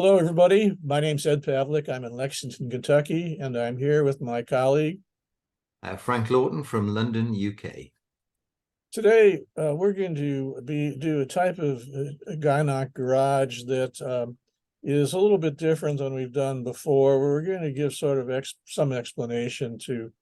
Hello, everybody. My name's Ed Pavlik. I'm in Lexington, Kentucky, and I'm here with my colleague. Frank Lawton from London, UK. Today, we're going to do a type of GYN ONC Garage that is a little bit different than we've done before. We're going to give sort of some explanation to,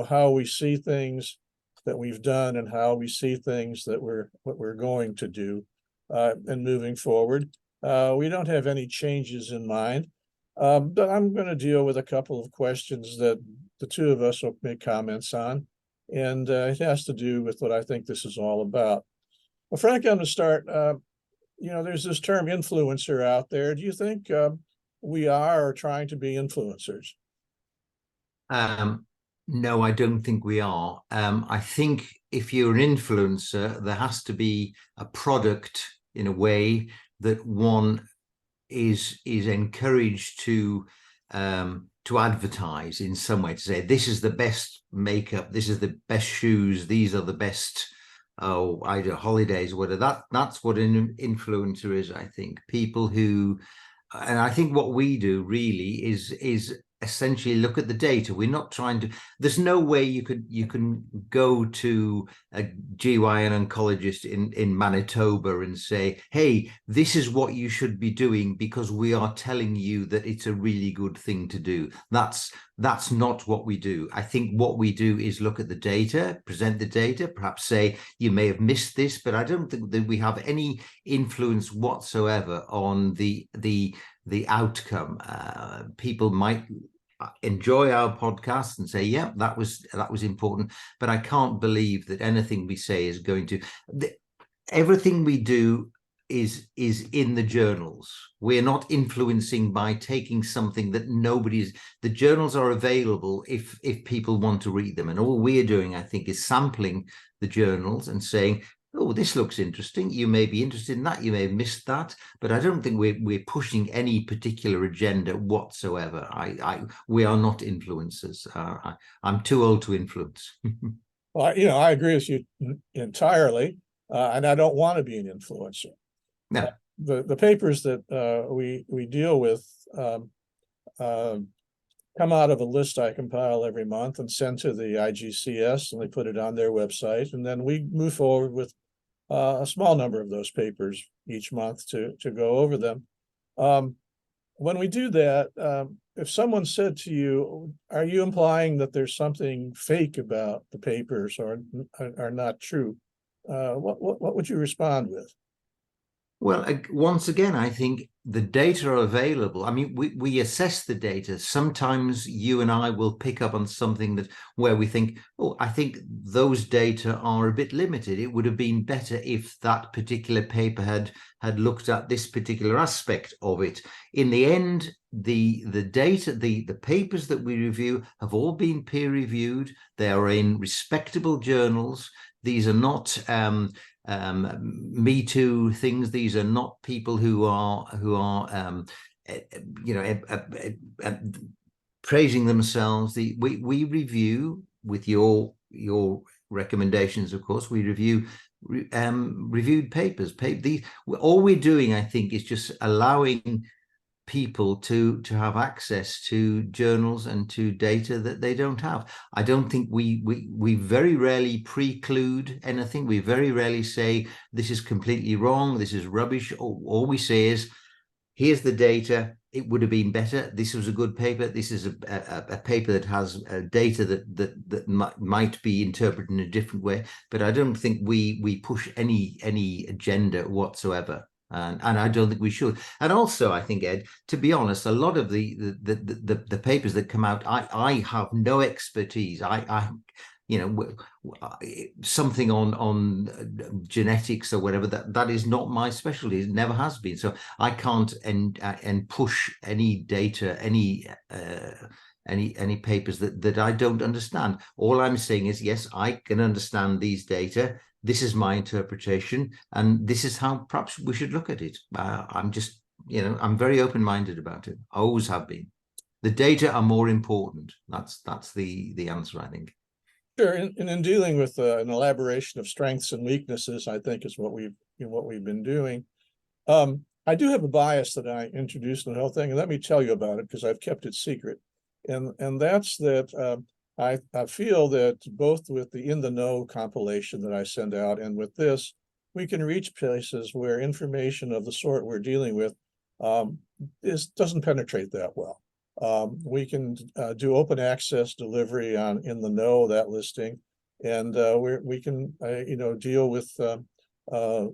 how we see things that we've done and how we see things that what we're going to do and moving forward. We don't have any changes in mind, but I'm going to deal with a couple of questions that the two of us will make comments on, and it has to do with what I think this is all about. Well, Frank, I'm going to start. There's this term influencer out there. Do you think we are trying to be influencers? No, I don't think we are. I think if you're an influencer, there has to be a product in a way that one is encouraged to advertise in some way, to say this is the best makeup, this is the best shoes, these are the best holidays, whatever. That's what an influencer is. I think people who, and I think what we do really is essentially look at the data. We're not trying to, there's no way you can go to a GYN oncologist in Manitoba and say, hey, this is what you should be doing because we are telling you that it's a really good thing to do. That's not what we do. I think what we do is look at the data, present the data, perhaps say you may have missed this, but I don't think that we have any influence whatsoever on the outcome. People might enjoy our podcast and say, yeah, that was important, but I can't believe that anything we say is going to, everything we do is in the journals. We're not influencing by taking something that the journals are available if people want to read them, and all we're doing, I think, is sampling the journals and saying, oh, this looks interesting. You may be interested in that. You may have missed that. But I don't think we're pushing any particular agenda whatsoever. We are not influencers. I'm too old to influence. Well, I agree with you entirely, and I don't want to be an influencer. No. The papers that we deal with come out of a list I compile every month and send to the IGCS, and they put it on their website. And then we move forward with a small number of those papers each month to go over them. When we do that, if someone said to you, are you implying that there's something fake about the papers or are not true? What would you respond with? Well, once again, I think the data are available. I mean, we assess the data. Sometimes you and I will pick up on something where we think, oh, I think those data are a bit limited. It would have been better if that particular paper had looked at this particular aspect of it. In the end, the data, the papers that we review have all been peer reviewed. They are in respectable journals. These are not Me Too things. These are not people who are praising themselves. We review with your recommendations, of course. We review reviewed papers. All we're doing, I think, is just allowing people to have access to journals and to data that they don't have. I don't think we very rarely preclude anything. We very rarely say this is completely wrong, this is rubbish. All we say is, here's the data, it would have been better, this was a good paper, this is a paper that has data that might be interpreted in a different way. But I don't think we push any agenda whatsoever. And I don't think we should. And also, I think, Ed, to be honest, a lot of the papers that come out, I have no expertise. Something on genetics or whatever, that is not my specialty. It never has been. So I can't and push any data, any papers that I don't understand. All I'm saying is, yes, I can understand these data. This is my interpretation, and this is how perhaps we should look at it. I'm just, I'm very open-minded about it. I always have been. The data are more important. That's the answer, I think. Sure, and in dealing with an elaboration of strengths and weaknesses, I think is what we've been doing. I do have a bias that I introduced in the whole thing, and let me tell you about it because I've kept it secret. And that's that I feel that both with the In the Know compilation that I send out and with this, we can reach places where information of the sort we're dealing with doesn't penetrate that well. We can do open access delivery on In the Know, that listing, and we can deal with the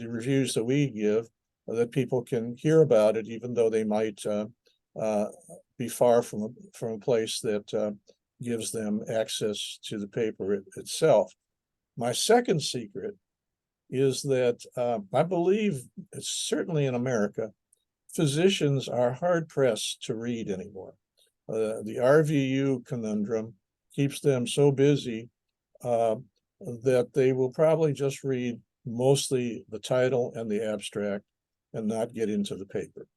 reviews that we give, that people can hear about it, even though they might be far from a place that gives them access to the paper itself. My second secret is that I believe, it's certainly in America, physicians are hard pressed to read anymore. The RVU conundrum keeps them so busy that they will probably just read mostly the title and the abstract and not get into the paper.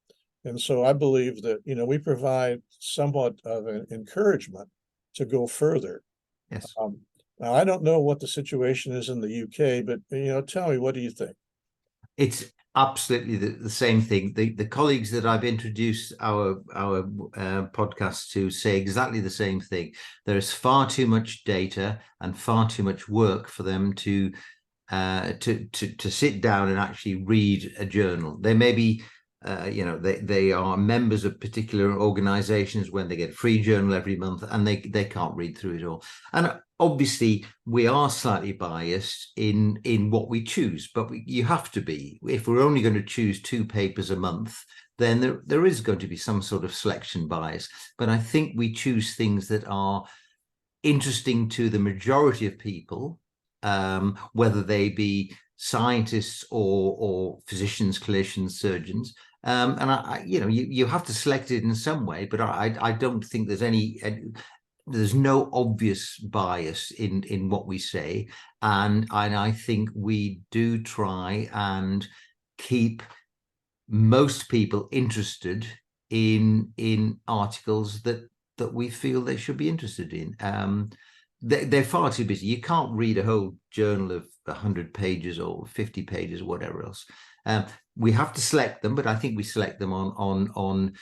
And so I believe that, we provide somewhat of an encouragement to go further. Yes. Now, I don't know what the situation is in the UK, but, tell me, what do you think? It's absolutely the same thing. The colleagues that I've introduced our podcast to say exactly the same thing. There is far too much data and far too much work for them to sit down and actually read a journal. They may be they are members of particular organizations when they get a free journal every month, and they can't read through it all. And obviously we are slightly biased in what we choose, but you have to be. If we're only going to choose 2 papers a month, then there is going to be some sort of selection bias. But I think we choose things that are interesting to the majority of people, whether they be scientists or physicians, clinicians, surgeons. And you have to select it in some way, but I don't think there's no obvious bias in what we say. And I think we do try and keep most people interested in articles that we feel they should be interested in. They're far too busy. You can't read a whole journal of 100 pages or 50 pages or whatever else. We have to select them, but I think we select them on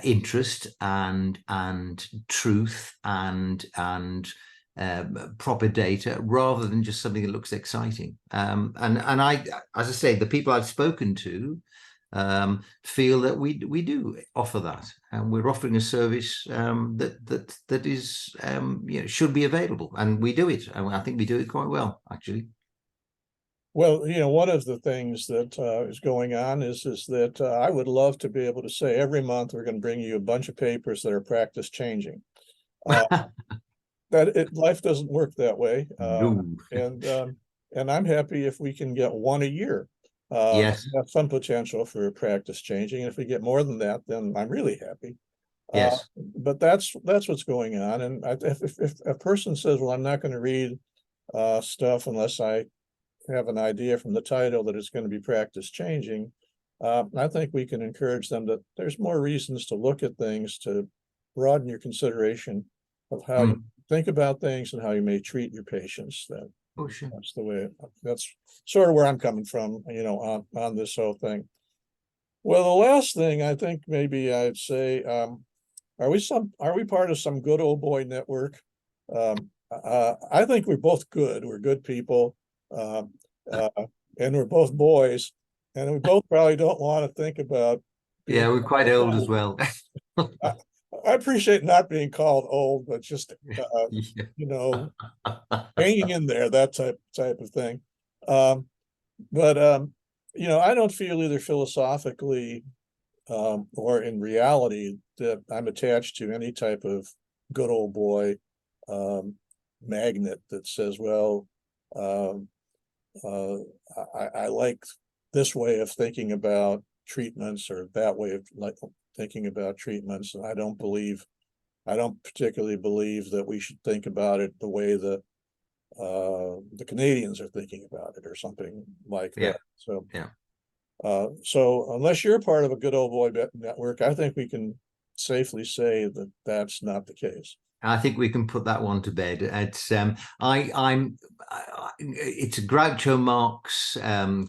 interest and truth and proper data, rather than just something that looks exciting. And I, as I say, the people I've spoken to feel that we do offer that, and we're offering a service that is should be available, and we do it, and I think we do it quite well, actually. Well, one of the things that is going on is that I would love to be able to say every month we're going to bring you a bunch of papers that are practice changing. Life doesn't work that way, No. and I'm happy if we can get one a year. Yes. Have some potential for practice changing. And if we get more than that, then I'm really happy. Yes. But that's what's going on. And if a person says, well, I'm not going to read stuff unless I have an idea from the title that it's going to be practice changing, I think we can encourage them that there's more reasons to look at things, to broaden your consideration of how you think about things and how you may treat your patients. Oh, sure. That's sort of where I'm coming from, on this whole thing. Well, the last thing I think maybe I'd say, are we part of some good old boy network? I think we're both good. We're good people, and we're both boys, and we both probably don't want to think about being. Yeah, we're quite old as well. I appreciate not being called old, but just hanging in there, that type of thing. But I don't feel either philosophically or in reality that I'm attached to any type of good old boy magnet that says, well, I like this way of thinking about treatments or that way of thinking about treatments. And I don't particularly believe that we should think about it the way that the Canadians are thinking about it or something like that. So, so unless you're part of a good old boy network, I think we can safely say that that's not the case. I think we can put that one to bed. It's it's a Groucho Marx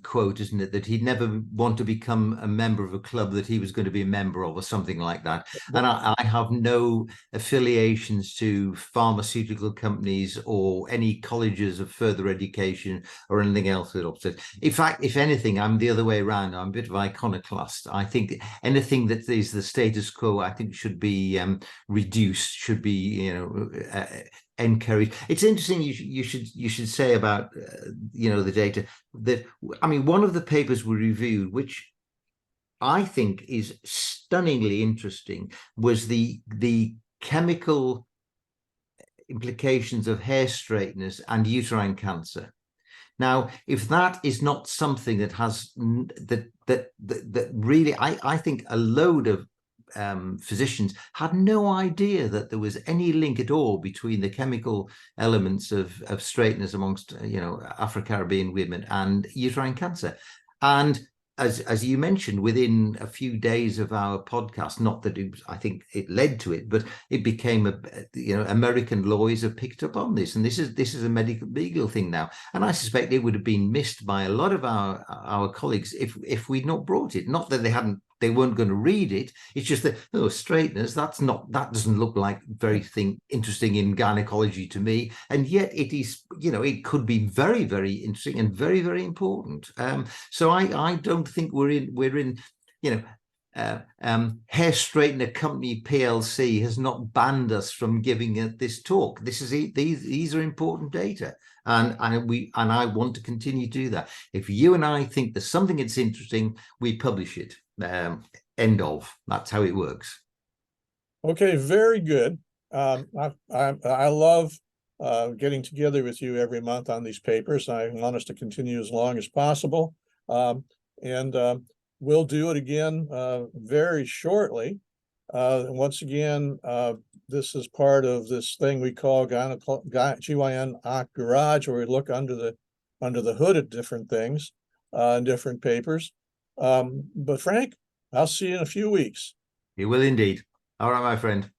quote, isn't it? That he'd never want to become a member of a club that he was going to be a member of, or something like that. And I have no affiliations to pharmaceutical companies or any colleges of further education or anything else that upsets. In fact, if anything, I'm the other way around. I'm a bit of iconoclast. I think anything that is the status quo, I think, should be reduced, should be, encouraged. It's interesting. You should say about the data that, I mean, one of the papers we reviewed, which I think is stunningly interesting, was the chemical implications of hair straighteners and uterine cancer. Now, if that is not something that has that really, I think a load of physicians had no idea that there was any link at all between the chemical elements of straighteners amongst Afro-Caribbean women and uterine cancer. And as you mentioned, within a few days of our podcast, not that I think it led to it, but it became American lawyers have picked up on this, and this is a medical legal thing now. And I suspect it would have been missed by a lot of our colleagues if we'd not brought it. Not that they weren't going to read it. It's just that, straighteners, that doesn't look like very interesting in gynecology to me. And yet it is, it could be very, very interesting and very, very important. So I don't think we're in Hair Straightener Company PLC has not banned us from giving this talk. These are important data. And I want to continue to do that. If you and I think there's something that's interesting, we publish it. End of. That's how it works. Okay, very good. I love getting together with you every month on these papers. I want us to continue as long as possible. And we'll do it again very shortly. Once again, this is part of this thing we call GYN ONC Garage, where we look under the hood at different things and different papers. But Frank, I'll see you in a few weeks. You will indeed. All right, my friend.